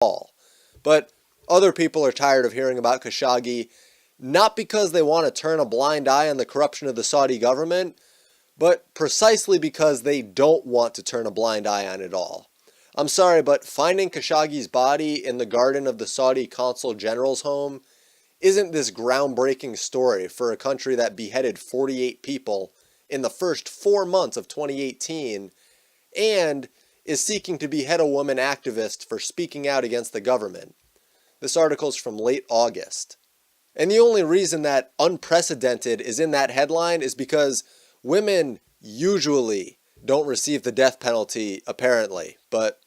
all. But other people are tired of hearing about Khashoggi, not because they want to turn a blind eye on the corruption of the Saudi government, but precisely because they don't want to turn a blind eye on it all. I'm sorry, but finding Khashoggi's body in the garden of the Saudi Consul General's home isn't this groundbreaking story for a country that beheaded 48 people in the first 4 months of 2018 and is seeking to behead a woman activist for speaking out against the government. This article is from late August. And the only reason that unprecedented is in that headline is because women usually don't receive the death penalty, apparently. But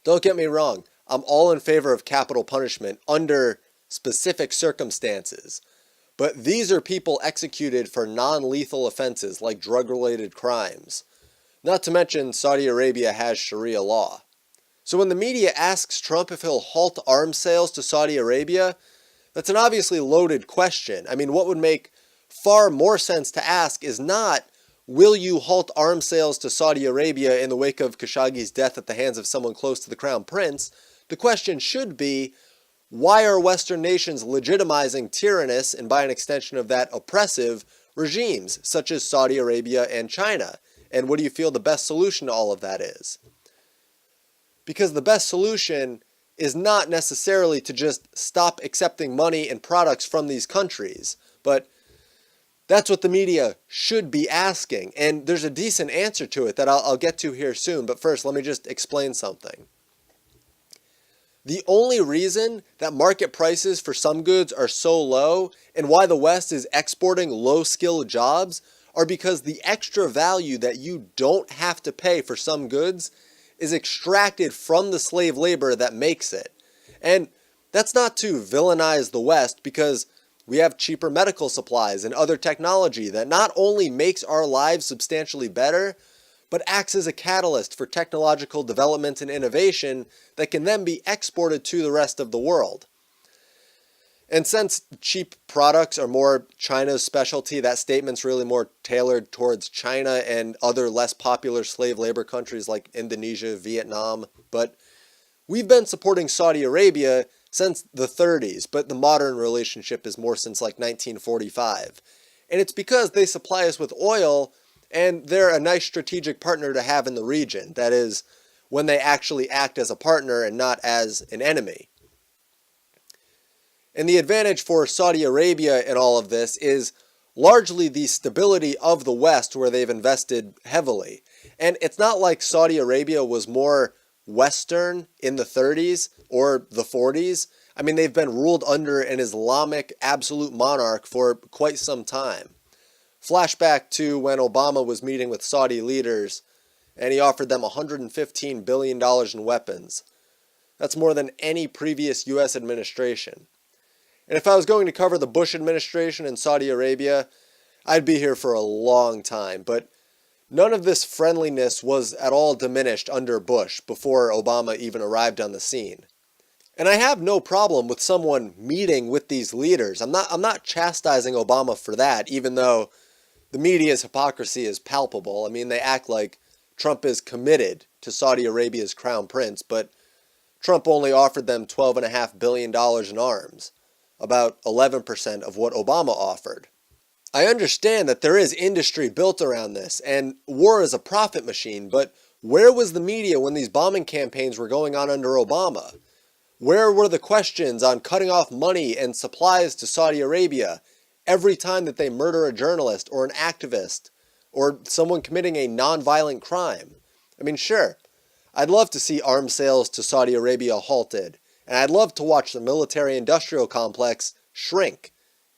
don't get me wrong, I'm all in favor of capital punishment under specific circumstances. But these are people executed for non-lethal offenses like drug-related crimes. Not to mention Saudi Arabia has Sharia law. So when the media asks Trump if he'll halt arms sales to Saudi Arabia, that's an obviously loaded question. I mean, what would make far more sense to ask is not, will you halt arms sales to Saudi Arabia in the wake of Khashoggi's death at the hands of someone close to the crown prince? The question should be, why are Western nations legitimizing tyrannous, and by an extension of that, oppressive regimes, such as Saudi Arabia and China? And what do you feel the best solution to all of that is? Because the best solution is not necessarily to just stop accepting money and products from these countries, but that's what the media should be asking, and there's a decent answer to it that I'll get to here soon, but first let me just explain something. The only reason that market prices for some goods are so low and why the West is exporting low-skilled jobs are because the extra value that you don't have to pay for some goods is extracted from the slave labor that makes it. And that's not to villainize the West, because we have cheaper medical supplies and other technology that not only makes our lives substantially better, but acts as a catalyst for technological development and innovation that can then be exported to the rest of the world. And since cheap products are more China's specialty, that statement's really more tailored towards China and other less popular slave labor countries like Indonesia, Vietnam. But we've been supporting Saudi Arabia since the 30s, but the modern relationship is more since like 1945. And it's because they supply us with oil, and they're a nice strategic partner to have in the region. That is, when they actually act as a partner and not as an enemy. And the advantage for Saudi Arabia in all of this is largely the stability of the West, where they've invested heavily. And it's not like Saudi Arabia was more Western in the 30s or the 40s. I mean, they've been ruled under an Islamic absolute monarch for quite some time. Flashback to when Obama was meeting with Saudi leaders and he offered them $115 billion in weapons. That's more than any previous U.S. administration. And if I was going to cover the Bush administration in Saudi Arabia, I'd be here for a long time. But none of this friendliness was at all diminished under Bush before Obama even arrived on the scene. And I have no problem with someone meeting with these leaders. I'm not chastising Obama for that, even though the media's hypocrisy is palpable. I mean, they act like Trump is committed to Saudi Arabia's crown prince, but Trump only offered them $12.5 billion in arms, about 11% of what Obama offered. I understand that there is industry built around this, and war is a profit machine, but where was the media when these bombing campaigns were going on under Obama? Where were the questions on cutting off money and supplies to Saudi Arabia every time that they murder a journalist or an activist or someone committing a non-violent crime? I mean, sure, I'd love to see arms sales to Saudi Arabia halted, and I'd love to watch the military-industrial complex shrink,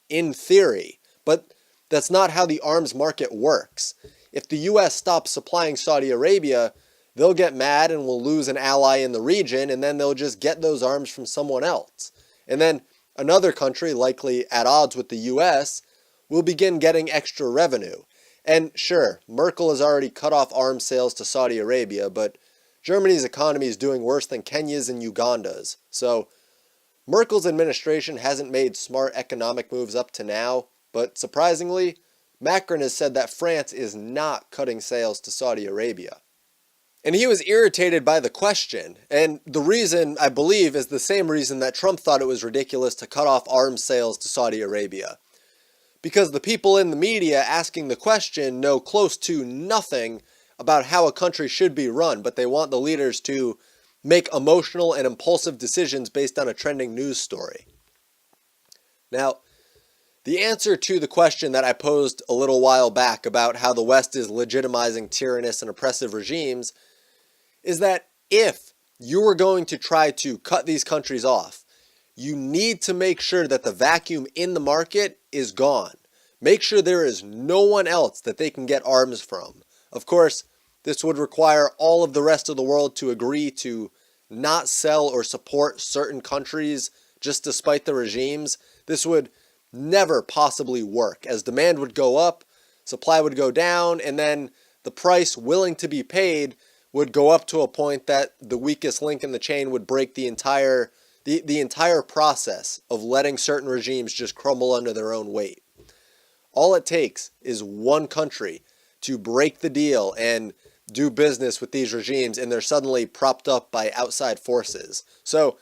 in theory, but that's not how the arms market works. If the U.S. stops supplying Saudi Arabia, they'll get mad and will lose an ally in the region, and then they'll just get those arms from someone else. And then another country, likely at odds with the U.S., will begin getting extra revenue. And sure, Merkel has already cut off arms sales to Saudi Arabia, but Germany's economy is doing worse than Kenya's and Uganda's. So Merkel's administration hasn't made smart economic moves up to now, but surprisingly, Macron has said that France is not cutting sales to Saudi Arabia. And he was irritated by the question. And the reason, I believe, is the same reason that Trump thought it was ridiculous to cut off arms sales to Saudi Arabia. Because the people in the media asking the question know close to nothing about how a country should be run, but they want the leaders to make emotional and impulsive decisions based on a trending news story. Now, the answer to the question that I posed a little while back about how the West is legitimizing tyrannous and oppressive regimes is that if you were going to try to cut these countries off, you need to make sure that the vacuum in the market is gone. Make sure there is no one else that they can get arms from. Of course, this would require all of the rest of the world to agree to not sell or support certain countries just despite the regimes. This would never possibly work, as demand would go up, supply would go down, and then the price willing to be paid would go up to a point that the weakest link in the chain would break the entire process of letting certain regimes just crumble under their own weight. All it takes is one country to break the deal and do business with these regimes, and they're suddenly propped up by outside forces. So,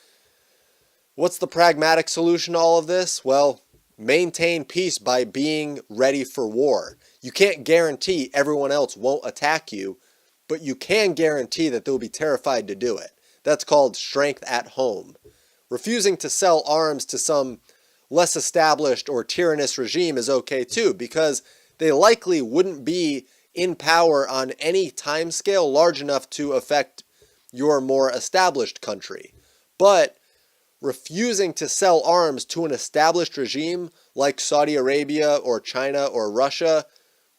what's the pragmatic solution to all of this? Well, maintain peace by being ready for war. You can't guarantee everyone else won't attack you, but you can guarantee that they'll be terrified to do it. That's called strength at home. Refusing to sell arms to some less established or tyrannous regime is okay too, because they likely wouldn't be in power on any time scale large enough to affect your more established country. But refusing to sell arms to an established regime like Saudi Arabia or China or Russia,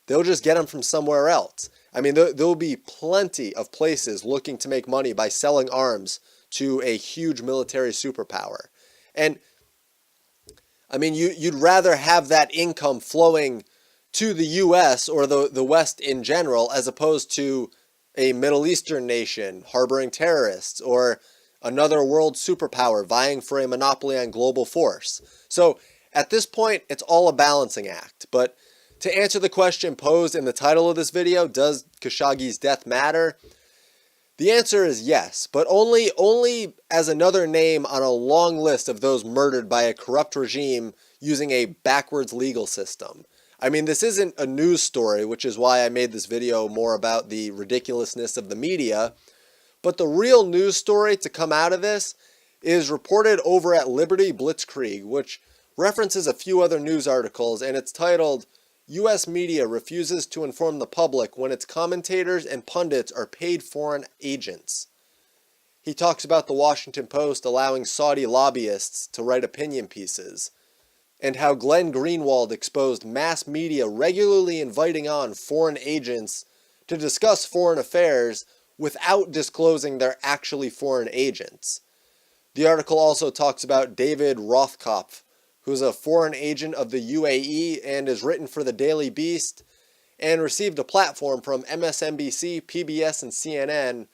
they'll just get them from somewhere else. I mean, there'll be plenty of places looking to make money by selling arms to a huge military superpower. And I mean, you'd rather have that income flowing to the US or the West in general, as opposed to a Middle Eastern nation harboring terrorists or another world superpower vying for a monopoly on global force. So at this point, it's all a balancing act. But to answer the question posed in the title of this video, does Khashoggi's death matter? The answer is yes, but only as another name on a long list of those murdered by a corrupt regime using a backwards legal system. I mean, this isn't a news story, which is why I made this video more about the ridiculousness of the media. But the real news story to come out of this is reported over at Liberty Blitzkrieg, which references a few other news articles, and it's titled, U.S. Media Refuses to Inform the Public When Its Commentators and Pundits Are Paid Foreign Agents. He talks about the Washington Post allowing Saudi lobbyists to write opinion pieces, and how Glenn Greenwald exposed mass media regularly inviting on foreign agents to discuss foreign affairs without disclosing they're actually foreign agents. The article also talks about David Rothkopf, who's a foreign agent of the UAE and is written for the Daily Beast and received a platform from MSNBC, PBS, and CNN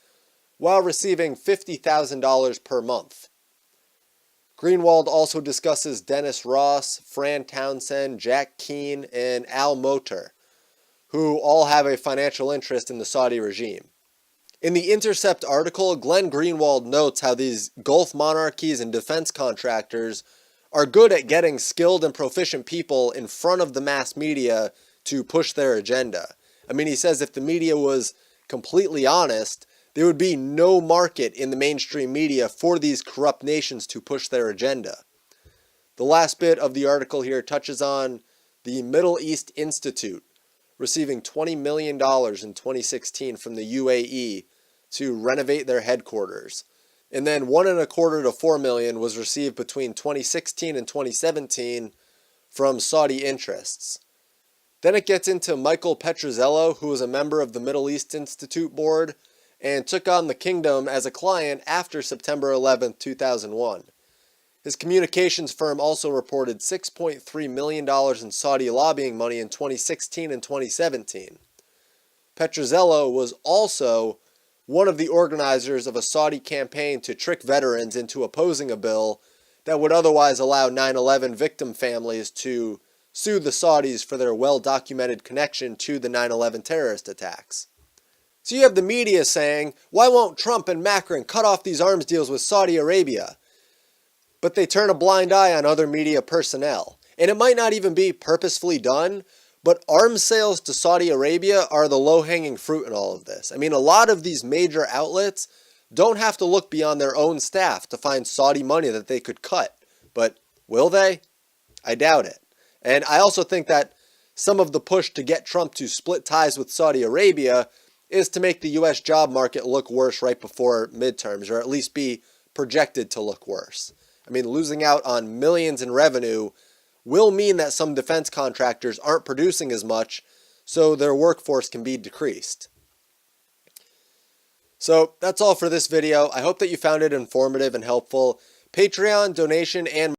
while receiving $50,000 per month. Greenwald also discusses Dennis Ross, Fran Townsend, Jack Keane, and Al Motor, who all have a financial interest in the Saudi regime. In the Intercept article, Glenn Greenwald notes how these Gulf monarchies and defense contractors are good at getting skilled and proficient people in front of the mass media to push their agenda. I mean, he says if the media was completely honest, there would be no market in the mainstream media for these corrupt nations to push their agenda. The last bit of the article here touches on the Middle East Institute receiving $20 million in 2016 from the UAE to renovate their headquarters. And then $1.25 to $4 million was received between 2016 and 2017 from Saudi interests. Then it gets into Michael Petrozello, who was a member of the Middle East Institute board and took on the kingdom as a client after September 11, 2001. His communications firm also reported $6.3 million in Saudi lobbying money in 2016 and 2017. Petrozello was also one of the organizers of a Saudi campaign to trick veterans into opposing a bill that would otherwise allow 9/11 victim families to sue the Saudis for their well-documented connection to the 9/11 terrorist attacks. So you have the media saying, why won't Trump and Macron cut off these arms deals with Saudi Arabia? But they turn a blind eye on other media personnel. And it might not even be purposefully done, but arms sales to Saudi Arabia are the low-hanging fruit in all of this. I mean, a lot of these major outlets don't have to look beyond their own staff to find Saudi money that they could cut. But will they? I doubt it. And I also think that some of the push to get Trump to split ties with Saudi Arabia is to make the U.S. job market look worse right before midterms, or at least be projected to look worse. I mean, losing out on millions in revenue will mean that some defense contractors aren't producing as much, so their workforce can be decreased. So that's all for this video. I hope that you found it informative and helpful. Patreon, donation, and